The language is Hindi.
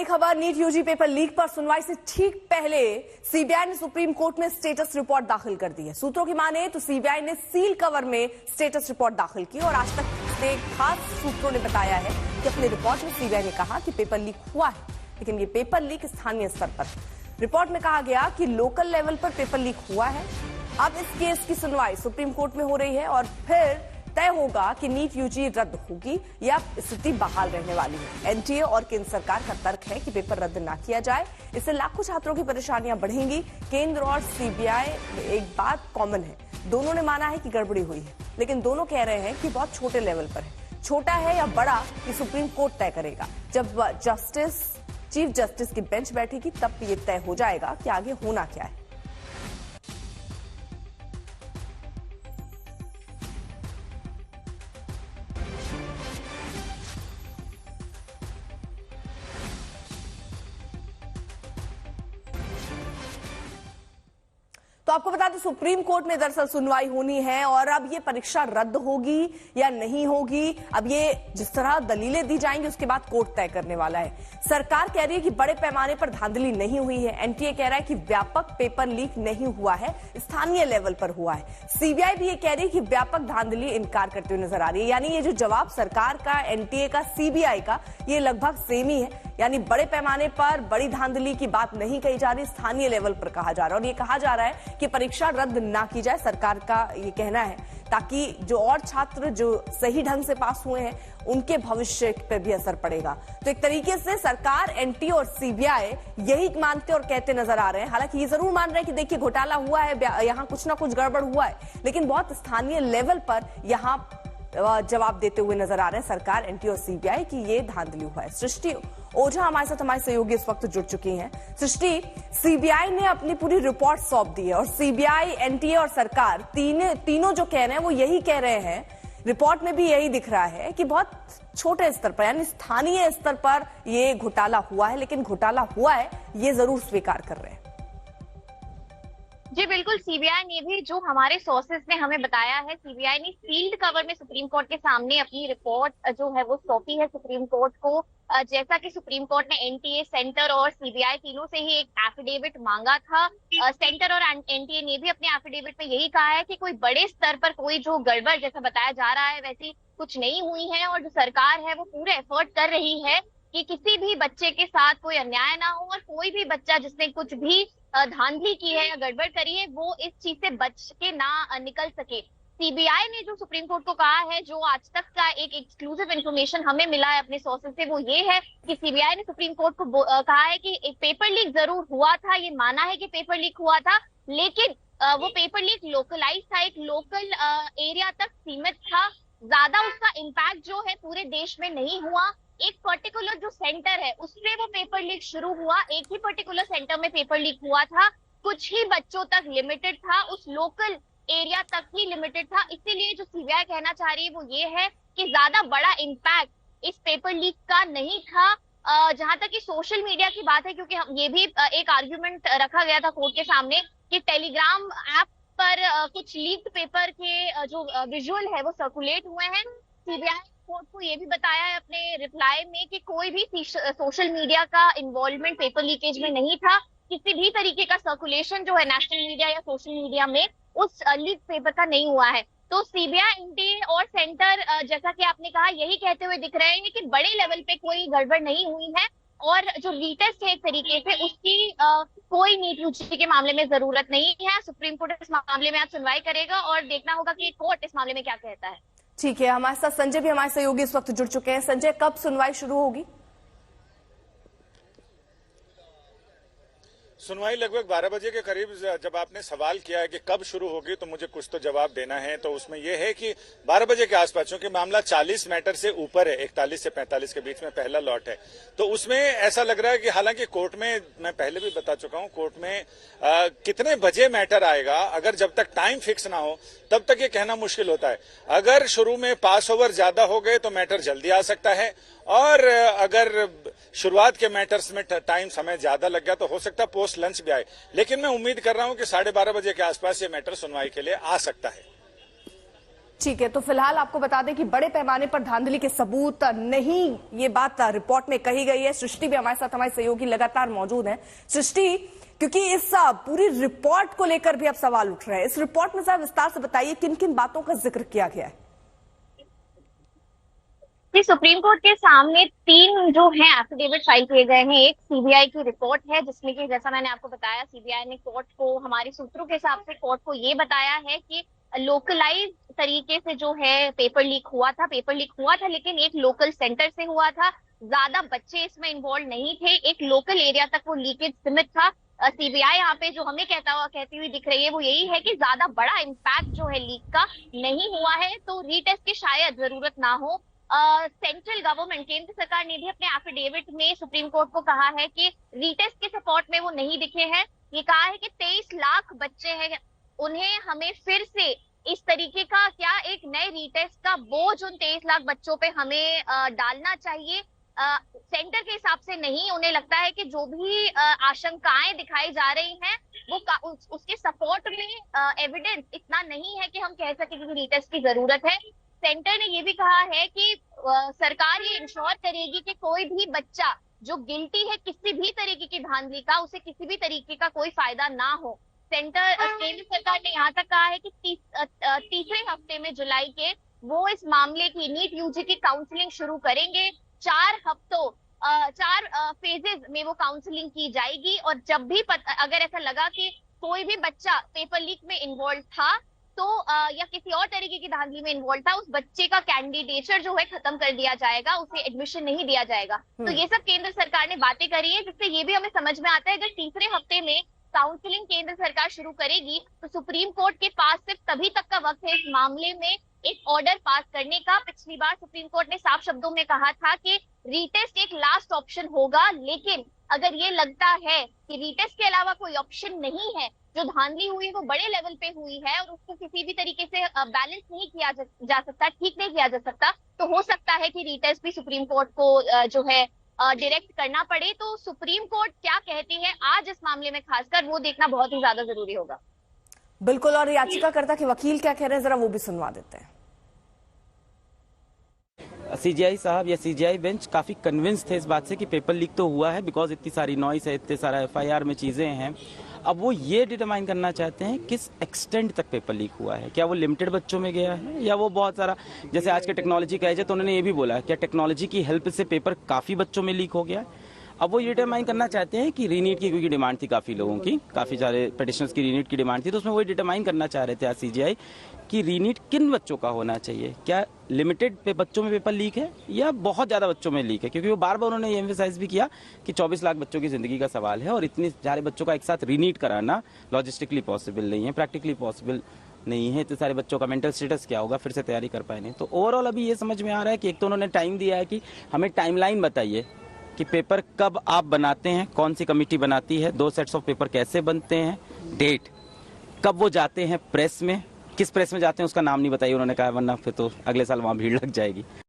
खबर नीट यूजी पेपर लीक पर सुनवाई से ठीक पहले सीबीआई ने सुप्रीम कोर्ट में स्टेटस रिपोर्ट दाखिल कर दी है। सूत्रों की माने तो सीबीआई ने सील कवर में स्टेटस रिपोर्ट दाखिल की और आज तक से खास सूत्रों ने बताया है कि अपनी रिपोर्ट में सीबीआई ने कहा कि पेपर लीक हुआ है, लेकिन ये पेपर लीक स्थानीय स्तर पर। रिपोर्ट में कहा गया कि लोकल लेवल पर पेपर लीक हुआ है। अब इस केस की सुनवाई सुप्रीम कोर्ट में हो रही है और फिर तय होगा कि नीट यूजी रद्द होगी या स्थिति बहाल रहने वाली है। एनटीए और केंद्र सरकार का तर्क है कि पेपर रद्द ना किया जाए, इससे लाखों छात्रों की परेशानियां बढ़ेंगी। केंद्र और सीबीआई एक बात कॉमन है, दोनों ने माना है कि गड़बड़ी हुई है, लेकिन दोनों कह रहे हैं कि बहुत छोटे लेवल पर है। छोटा है या बड़ा ये सुप्रीम कोर्ट तय करेगा। जब चीफ जस्टिस की बेंच बैठेगी तब ये तय हो जाएगा कि आगे होना क्या है। तो आपको बता दें सुप्रीम कोर्ट में दरअसल सुनवाई होनी है और अब ये परीक्षा रद्द होगी या नहीं होगी, अब ये जिस तरह दलीलें दी जाएंगी उसके बाद कोर्ट तय करने वाला है। सरकार कह रही है कि बड़े पैमाने पर धांधली नहीं हुई है। एनटीए कह रहा है कि व्यापक पेपर लीक नहीं हुआ है, स्थानीय लेवल पर हुआ है। सीबीआई भी ये कह रही है कि व्यापक धांधली इनकार करते हुए नजर आ रही है। यानी ये जो जवाब सरकार का, एनटीए का, सीबीआई का, ये लगभग सेम ही है। यानी बड़े पैमाने पर बड़ी धांधली की बात नहीं कही जा रही, स्थानीय लेवल पर कहा जा रहा है। और ये कहा जा रहा है कि परीक्षा रद्द ना की जाए, सरकार का ये कहना है, ताकि जो और छात्र जो सही ढंग से पास हुए हैं उनके भविष्य पर भी असर पड़ेगा। तो एक तरीके से सरकार, एनटीए और सीबीआई यही मानते और कहते नजर आ रहे हैं। हालांकि ये जरूर मान रहे हैं कि देखिए घोटाला हुआ है, यहाँ कुछ ना कुछ गड़बड़ हुआ है, लेकिन बहुत स्थानीय लेवल पर यहाँ जवाब देते हुए नजर आ रहे हैं सरकार, एनटीए और सीबीआई की ये धांधली हुआ है। सृष्टि ओझा हमारे साथ, हमारे सहयोगी इस वक्त जुड़ चुकी हैं। सृष्टि, सीबीआई ने अपनी पूरी रिपोर्ट सौंप दी है और सीबीआई, एनटीए और सरकार तीनों जो कह रहे हैं वो यही कह रहे हैं, रिपोर्ट में भी यही दिख रहा है कि बहुत छोटे स्तर पर यानी स्थानीय स्तर पर ये घोटाला हुआ है, लेकिन घोटाला हुआ है ये जरूर स्वीकार कर रहे हैं। जी बिल्कुल, सीबीआई ने भी, जो हमारे सोर्सेस ने हमें बताया है, सीबीआई ने सील्ड कवर में सुप्रीम कोर्ट के सामने अपनी रिपोर्ट जो है वो सौंपी है सुप्रीम कोर्ट को। जैसा कि सुप्रीम कोर्ट ने एनटीए, सेंटर और सीबीआई तीनों से ही एक एफिडेविट मांगा था। सेंटर और एनटीए ने भी अपने एफिडेविट में यही कहा है कि कोई बड़े स्तर पर कोई जो गड़बड़ जैसा बताया जा रहा है वैसी कुछ नहीं हुई है और जो सरकार है वो पूरे एफर्ट कर रही है कि किसी भी बच्चे के साथ कोई अन्याय ना हो और कोई भी बच्चा जिसने कुछ भी धांधली की है या गड़बड़ करी है वो इस चीज से बच के ना निकल सके। सीबीआई ने जो सुप्रीम कोर्ट को कहा है, जो आज तक का एक एक्सक्लूसिव इन्फॉर्मेशन हमें मिला है अपने सोर्सेज से, वो ये है कि सीबीआई ने सुप्रीम कोर्ट को कहा है कि एक पेपर लीक जरूर हुआ था, ये माना है कि पेपर लीक हुआ था, लेकिन वो पेपर लीक लोकलाइज था, एक लोकल एरिया तक सीमित था, ज्यादा उसका इम्पैक्ट जो है पूरे देश में नहीं हुआ। एक पर्टिकुलर जो सेंटर है उससे वो पेपर लीक शुरू हुआ, एक ही पर्टिकुलर सेंटर में पेपर लीक हुआ था, कुछ ही बच्चों तक लिमिटेड था, उस लोकल एरिया तक ही लिमिटेड था। इसीलिए जो सीबीआई कहना चाह रही है वो ये है कि ज्यादा बड़ा इम्पैक्ट इस पेपर लीक का नहीं था। जहां तक कि सोशल मीडिया की बात है, क्योंकि हम ये भी एक आर्ग्यूमेंट रखा गया था कोर्ट के सामने कि टेलीग्राम ऐप पर कुछ लीक्ड पेपर के जो विजुअल है वो सर्कुलेट हुए हैं। सीबीआई कोर्ट को ये भी बताया है अपने रिप्लाई में कि कोई भी सोशल मीडिया का इन्वॉल्वमेंट पेपर लीकेज में नहीं था, किसी भी तरीके का सर्कुलेशन जो है नेशनल मीडिया या सोशल मीडिया में उस लीक पेपर का नहीं हुआ है। तो सीबीआई, एनटीए और सेंटर जैसा कि आपने कहा यही कहते हुए दिख रहे हैं कि बड़े लेवल पे कोई गड़बड़ नहीं हुई है और जो रीटेस्ट है एक तरीके से उसकी कोई नीट यूजी के मामले में जरूरत नहीं है। सुप्रीम कोर्ट इस मामले में आज सुनवाई करेगा और देखना होगा कि कोर्ट इस मामले में क्या कहता है। ठीक है, हमारे साथ संजय भी, हमारे सहयोगी इस वक्त जुड़ चुके हैं। संजय, कब सुनवाई शुरू होगी? सुनवाई लगभग 12 बजे के करीब। जब आपने सवाल किया है कि कब शुरू होगी तो मुझे कुछ तो जवाब देना है, तो उसमें यह है कि 12 बजे के आसपास, क्योंकि मामला 40 मैटर से ऊपर है, 41 से 45 के बीच में पहला लॉट है, तो उसमें ऐसा लग रहा है कि हालांकि कोर्ट में, मैं पहले भी बता चुका हूं, कोर्ट में कितने बजे मैटर आएगा, अगर जब तक टाइम फिक्स ना हो तब तक ये कहना मुश्किल होता है। अगर शुरू में पास ओवर ज्यादा हो गए तो मैटर जल्दी आ सकता है, और अगर शुरुआत के मैटर्स में टाइम समय ज्यादा लग गया तो हो सकता है पोस्ट लंच भी आए। लेकिन मैं उम्मीद कर रहा हूं कि 12:30 बजे के आसपास ये मैटर सुनवाई के लिए आ सकता है। ठीक है, तो फिलहाल आपको बता दें कि बड़े पैमाने पर धांधली के सबूत नहीं, ये बात रिपोर्ट में कही गई है। सृष्टि भी हमारे साथ, हमारे सहयोगी लगातार मौजूद है। सृष्टि, क्योंकि इस पूरी रिपोर्ट को लेकर भी अब सवाल उठ रहे हैं, इस रिपोर्ट में जरा विस्तार से बताइए किन किन बातों का जिक्र किया गया है। सुप्रीम कोर्ट के सामने 3 जो है एफिडेविट फाइल किए गए हैं। एक सीबीआई की रिपोर्ट है जिसमें कि जैसा मैंने आपको बताया, सीबीआई ने कोर्ट को, हमारे सूत्रों के हिसाब से कोर्ट को ये बताया है कि लोकलाइज तरीके से जो है पेपर लीक हुआ था, लेकिन एक लोकल सेंटर से हुआ था। ज्यादा बच्चे इसमें इन्वॉल्व नहीं थे, एक लोकल एरिया तक वो लीकेज सीमित था। सीबीआई यहाँ पे जो हमें कहती हुई दिख रही है वो यही है कि ज्यादा बड़ा इम्पैक्ट जो है लीक का नहीं हुआ है, तो रीटेस्ट की शायद जरूरत ना हो। सेंट्रल गवर्नमेंट, केंद्र सरकार ने भी अपने एफिडेविट में सुप्रीम कोर्ट को कहा है कि रीटेस्ट के सपोर्ट में वो नहीं दिखे हैं। ये कहा है कि 23 लाख बच्चे हैं, उन्हें हमें फिर से इस तरीके का एक नए रीटेस्ट का बोझ उन 23 लाख बच्चों पे हमें डालना चाहिए। सेंटर के हिसाब से नहीं, उन्हें लगता है कि जो भी आशंकाएं दिखाई जा रही हैं वो उसके सपोर्ट में एविडेंस इतना नहीं है कि हम कह सके कि रीटेस्ट की जरूरत है। सेंटर ने ये भी कहा है कि सरकार ये इंश्योर करेगी कि कोई भी बच्चा जो गिल्टी है किसी भी तरीके की धांधली का, उसे किसी भी तरीके का कोई फायदा ना हो। केंद्र सरकार ने यहाँ तक कहा है कि तीसरे हफ्ते में जुलाई के वो इस मामले की नीट यूजी की काउंसलिंग शुरू करेंगे। 4 फेजेस में वो काउंसलिंग की जाएगी, और जब भी अगर ऐसा लगा कि कोई भी बच्चा पेपर लीक में इन्वॉल्व था तो या किसी और तरीके की धांधली में इन्वॉल्व था, उस बच्चे का कैंडिडेचर जो है खत्म कर दिया जाएगा, उसे एडमिशन नहीं दिया जाएगा। तो ये सब केंद्र सरकार ने बातें करी है, जिससे ये भी हमें समझ में आता है अगर तीसरे हफ्ते में काउंसलिंग केंद्र सरकार शुरू करेगी तो सुप्रीम कोर्ट के पास सिर्फ तभी तक का वक्त है इस मामले में एक ऑर्डर पास करने का। पिछली बार सुप्रीम कोर्ट ने साफ शब्दों में कहा था कि रीटेस्ट एक लास्ट ऑप्शन होगा, लेकिन अगर ये लगता है कि रीटेस्ट के अलावा कोई ऑप्शन नहीं है, जो धांधली हुई है वो बड़े लेवल पे हुई है और उसको किसी भी तरीके से बैलेंस नहीं किया जा सकता, ठीक नहीं किया जा सकता, तो हो सकता है कि रीटेस्ट भी सुप्रीम कोर्ट को जो है डायरेक्ट करना पड़े। तो सुप्रीम कोर्ट क्या कहती है आज इस मामले में, खासकर वो देखना बहुत ही ज्यादा जरूरी होगा। बिल्कुल, और याचिकाकर्ता के वकील क्या कह रहे हैं, जरा वो भी सुनवा देते हैं। सीजीआई साहब या सीजीआई बेंच काफ़ी कन्विंस थे इस बात से कि पेपर लीक तो हुआ है, बिकॉज इतनी सारी नॉइस है, इतने सारा एफआईआर में चीज़ें हैं। अब वो ये डिटरमाइन करना चाहते हैं किस एक्सटेंट तक पेपर लीक हुआ है, क्या वो लिमिटेड बच्चों में गया है या वो बहुत सारा, जैसे आज के टेक्नोलॉजी का एज है तो उन्होंने ये भी बोला क्या टेक्नोलॉजी की हेल्प से पेपर काफ़ी बच्चों में लीक हो गया है। अब वो ये डिटरमाइन करना चाहते हैं कि रीनीट की, क्योंकि डिमांड थी काफ़ी लोगों की, काफ़ी सारे पिटिशनर्स की रीनीट की डिमांड थी, तो उसमें वो डिटरमाइन करना चाह रहे थे आज सीजीआई कि रीनीट किन बच्चों का होना चाहिए, क्या लिमिटेड पे बच्चों में पेपर लीक है या बहुत ज़्यादा बच्चों में लीक है, क्योंकि वो बार बार उन्होंने ये एम्फेसाइज भी किया कि 24 लाख बच्चों की ज़िंदगी का सवाल है और इतने सारे बच्चों का एक साथ रीनीट कराना लॉजिस्टिकली पॉसिबल नहीं है, प्रैक्टिकली पॉसिबल नहीं है। इतने सारे बच्चों का मेंटल स्टेटस क्या होगा, फिर से तैयारी कर पाए नहीं। तो ओवरऑल अभी ये समझ में आ रहा है कि एक तो उन्होंने टाइम दिया है कि हमें टाइमलाइन बताइए कि पेपर कब आप बनाते हैं, कौन सी कमेटी बनाती है, 2 सेट्स ऑफ पेपर कैसे बनते हैं, डेट कब वो जाते हैं प्रेस में, किस प्रेस में जाते हैं उसका नाम नहीं बताइए उन्होंने कहा, वरना फिर तो अगले साल वहाँ भीड़ लग जाएगी।